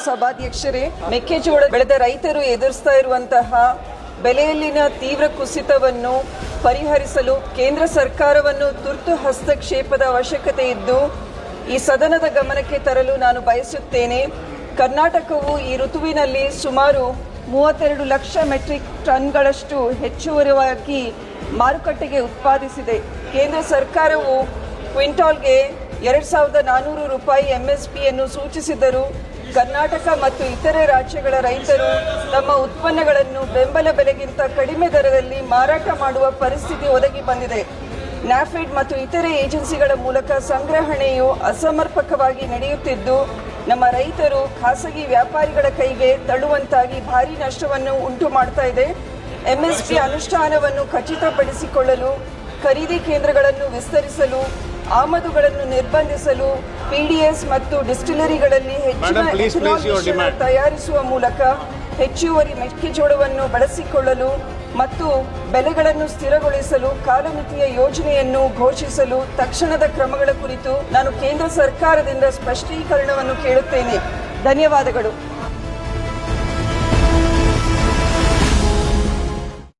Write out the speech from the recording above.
ಸಭಾಧ್ಯಕ್ಷರೇ, ಮೆಕ್ಕೆಜೋಳ ಬೆಳೆದ ರೈತರು ಎದುರಿಸ್ತಾ ಇರುವಂತಹ ಬೆಲೆಯಲ್ಲಿನ ತೀವ್ರ ಕುಸಿತವನ್ನು ಪರಿಹರಿಸಲು ಕೇಂದ್ರ ಸರ್ಕಾರವನ್ನು ತುರ್ತು ಹಸ್ತಕ್ಷೇಪದ ಅವಶ್ಯಕತೆ ಇದ್ದು ಈ ಸದನದ ಗಮನಕ್ಕೆ ತರಲು ನಾನು ಬಯಸುತ್ತೇನೆ. ಕರ್ನಾಟಕವು ಈ ಋತುವಿನಲ್ಲಿ ಸುಮಾರು 32 ಲಕ್ಷ ಮೆಟ್ರಿಕ್ ಟನ್ಗಳಷ್ಟು ಹೆಚ್ಚುವರಿಯಾಗಿ ಮಾರುಕಟ್ಟೆಗೆ ಉತ್ಪಾದಿಸಿದೆ. ಕೇಂದ್ರ ಸರ್ಕಾರವು ಕ್ವಿಂಟಾಲ್ಗೆ 2,400 ರೂಪಾಯಿ ಎಂಎಸ್ಪಿಯನ್ನು ಸೂಚಿಸಿದ್ದರೂ ಕರ್ನಾಟಕ ಮತ್ತು ಇತರೆ ರಾಜ್ಯಗಳ ರೈತರು ತಮ್ಮ ಉತ್ಪನ್ನಗಳನ್ನು ಬೆಂಬಲ ಬೆಲೆಗಿಂತ ಕಡಿಮೆ ದರದಲ್ಲಿ ಮಾರಾಟ ಮಾಡುವ ಪರಿಸ್ಥಿತಿ ಒದಗಿ ಬಂದಿದೆ. ನ್ಯಾಫೆಡ್ ಮತ್ತು ಇತರೆ ಏಜೆನ್ಸಿಗಳ ಮೂಲಕ ಸಂಗ್ರಹಣೆಯು ಅಸಮರ್ಪಕವಾಗಿ ನಡೆಯುತ್ತಿದ್ದು ನಮ್ಮ ರೈತರು ಖಾಸಗಿ ವ್ಯಾಪಾರಿಗಳ ಕೈಗೆ ತಳ್ಳುವಂತಾಗಿ ಭಾರೀ ನಷ್ಟವನ್ನು ಉಂಟು ಮಾಡ್ತಾ ಇದೆ. ಎಂಎಸ್ಪಿ ಅನುಷ್ಠಾನವನ್ನು ಖಚಿತಪಡಿಸಿಕೊಳ್ಳಲು ಖರೀದಿ ಕೇಂದ್ರಗಳನ್ನು ವಿಸ್ತರಿಸಲು, ಆಮದುಗಳನ್ನು ನಿರ್ಬಂಧಿಸಲು, ಪಿಡಿಎಸ್ ಮತ್ತು ಡಿಸ್ಟಿಲರಿಗಳಲ್ಲಿ ಹೆಚ್ಚಿನ ಎಥನಾಲ್ ಮಿಶ್ರಣ ತಯಾರಿಸುವ ಮೂಲಕ ಹೆಚ್ಚುವರಿ ಮೆಕ್ಕೆಜೋಳವನ್ನು ಬಳಸಿಕೊಳ್ಳಲು ಮತ್ತು ಬೆಲೆಗಳನ್ನು ಸ್ಥಿರಗೊಳಿಸಲು ಕಾಲಮಿತಿಯ ಯೋಜನೆಯನ್ನು ಘೋಷಿಸಲು ತಕ್ಷಣದ ಕ್ರಮಗಳ ಕುರಿತು ನಾನು ಕೇಂದ್ರ ಸರ್ಕಾರದಿಂದ ಸ್ಪಷ್ಟೀಕರಣವನ್ನು ಕೇಳುತ್ತೇನೆ. ಧನ್ಯವಾದಗಳು.